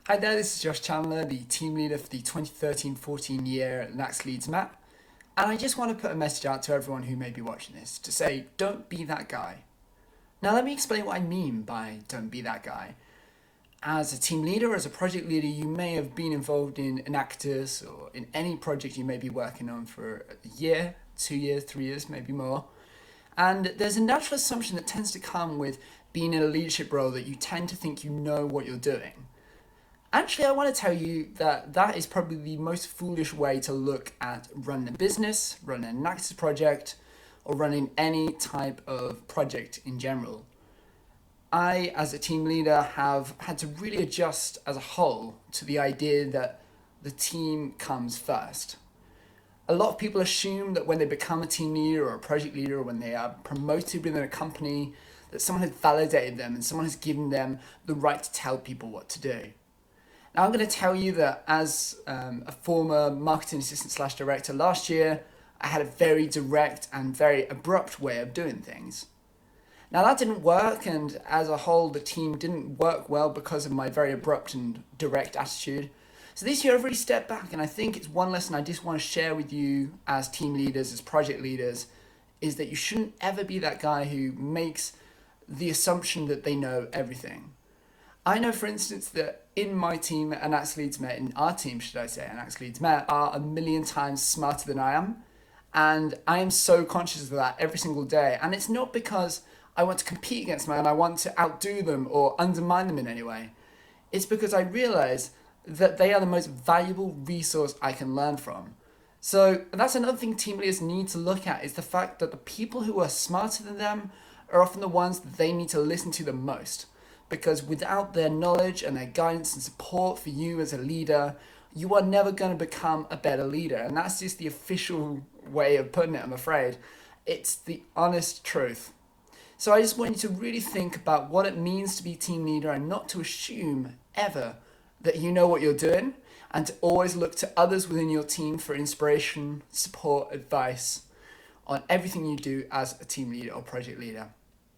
Hi there, this is Josh Chandler, the team leader for the 2013-14 year at Enactus Leeds Met. And I just want to put a message out to everyone who may be watching this to say, don't be that guy. Now let me explain what I mean by don't be that guy. As a team leader or as a project leader, you may have been involved in Enactus or in any project you may be working on for a year, 2 years, 3 years, maybe more. And there's a natural assumption that tends to come with being in a leadership role that you tend to think you know what you're doing. Actually, I want to tell you that that is probably the most foolish way to look at running a business, running an Enactus project, or running any type of project in general. I, as a team leader, have had to really adjust as a whole to the idea that the team comes first. A lot of people assume that when they become a team leader or a project leader, or when they are promoted within a company, that someone has validated them and someone has given them the right to tell people what to do. Now, I'm going to tell you that as a former marketing assistant / director last year, I had a very direct and very abrupt way of doing things. Now, that didn't work, and as a whole, the team didn't work well because of my very abrupt and direct attitude. So this year, I've really stepped back, and I think it's one lesson I just want to share with you as team leaders, as project leaders, is that you shouldn't ever be that guy who makes the assumption that they know everything. I know, for instance, that in my team at Enactus Leeds Met, in our team, should I say, Enactus Leeds Met, are a million times smarter than I am. And I am so conscious of that every single day. And it's not because I want to compete against them and I want to outdo them or undermine them in any way. It's because I realize that they are the most valuable resource I can learn from. So that's another thing team leaders need to look at, is the fact that the people who are smarter than them are often the ones that they need to listen to the most. Because without their knowledge and their guidance and support for you as a leader, you are never going to become a better leader. And that's just the official way of putting it, I'm afraid. It's the honest truth. So I just want you to really think about what it means to be a team leader and not to assume ever that you know what you're doing, and to always look to others within your team for inspiration, support, advice on everything you do as a team leader or project leader.